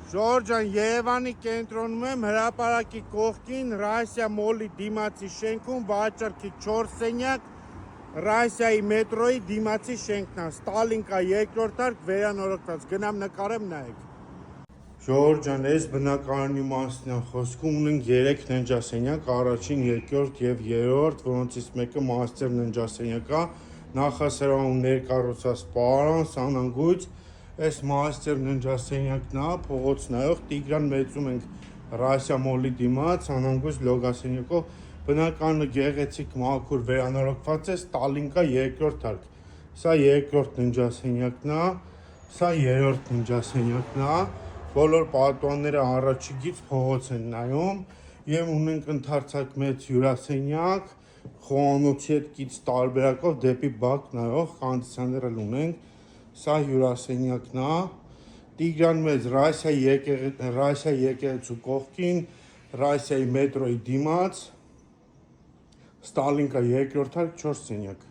Ժորժան, Երևանի կենտրոնում եմ, հրապարակի կողքին, Ռասիա մոլի դիմացի շենքում, վաճառքի 4 սենյակ, Ռասիայի մետրոյի դիմացի շենքն է, Ստալինկա երկրորդ հարկ վերանորոգված, գնամ նկարեմ նայեք։ Ժորժան, այս բնակարանի մասն է խոսքում, ունենք 3 ննջասենյակ, առաջին, երկրորդ եւ երրորդ, որոնցից մեկը մաստեր ննջասենյակ է, նախասրահում ներկառուցած պարան, սանանգույց, այս մաստեր ննջասենյակն է, փողոց նայող, Տիգրան մեծում ենք Ռասիա մոլի դիմաց, սանանգույց լոգասենյակով, բնակարանը գեղեցիկ մաքուր վերանորոգված է, Ստալինկա երկրորդ հարկ, սա երկրորդ ննջասենյակն է, սա երրորդ ննջասենյակն է, բոլոր պատուհանները առաջիկից փողոց են նայում եւ ունենք ընդարձակ մեծ հյուրասենյակ, խոհանոցի հետ կից տարբերակով դեպի բակ նայող կոնդիցիոներ ունենք, սա հյուրասենյակն է, Տիգրան մեծ Ռասիա եկեղեցու կողքին, Ռասիայի մետրոյի դիմաց, Ստալինկա երկրորդ հարկ 4 սենյակ։